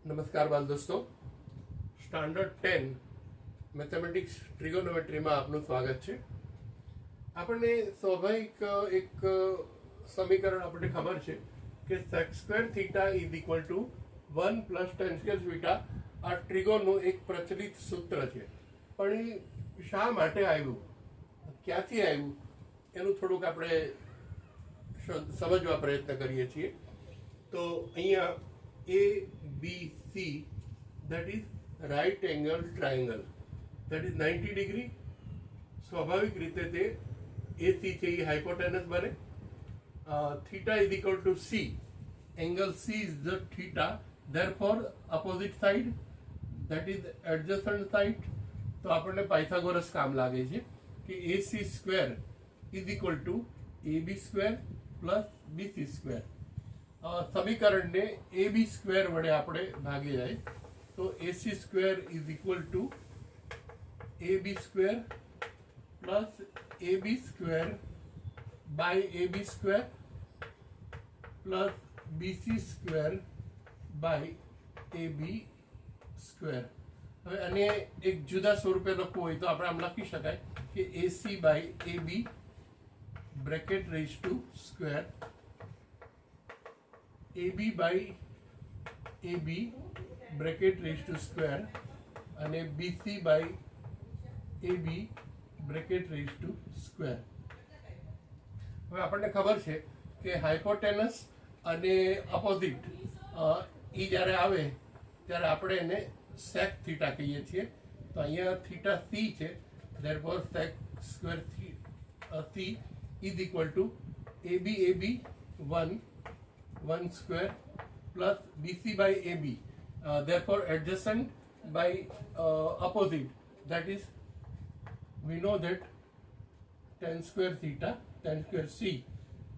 નમસ્કાર બાલ દોસ્તો, સ્ટાન્ડર્ડ 10 મેથેમેટિક્સ ટ્રિગોનોમેટ્રીમાં આપનું સ્વાગત છે. આપણને સ્વાભાવિક એક સમીકરણ આપણને ખબર છે કે sec square theta is equal two 1 plus tan square theta. આ ટ્રિગોનનું એક પ્રચલિત સૂત્ર છે, પણ એ શા માટે આવ્યું, ક્યાંથી આવ્યું, એનું થોડુંક આપણે સમજવા પ્રયત્ન કરીએ છીએ. તો અહીંયા ABC, that is right angle triangle, that is 90 degree. સ્વાભાવિક રીતે તે AC છે એ હાઇપોટેનસ બને. Theta is equal two C, angle C is the theta, therefore opposite side, that is adjacent side. તો આપણને પાયથાગોરસ કામ લાગે છે કે AC square is equal to AB square plus BC square. સમીકરણને AB સ્ક્વેર વડે આપણે ભાગી જાય તો AC square is equal to AB square plus AB square by AB square plus BC square by AB square. હવે આને એક જુદા સ્વરૂપે લખવું હોય તો આપણે આમ લખી શકાય કે AC by AB bracket raise to square, AB by AB bracket raise to square અને BC by AB bracket raise to square. હવે આપણને ખબર છે કે હાઇપોટેનસ અને અપોઝિટ એ જ્યારે આવે ત્યારે આપણે એને સેક થીટા કહીએ છીએ. તો અહીંયા થીટા C છે, therefore sec square C is equal to AB 1 square plus BC by AB, therefore adjacent by opposite, that is we know that tan square theta, tan square C,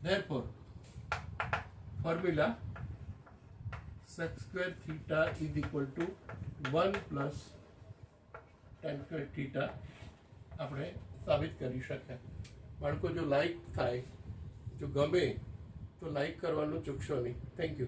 therefore formula sec square theta is equal to 1 plus tan square theta આપણે સાબિત કરી શકાય. બાળકો, જો like થાય, જો ગમે તો લાઈક કરવાનું ચૂકશો નહીં. Thank you.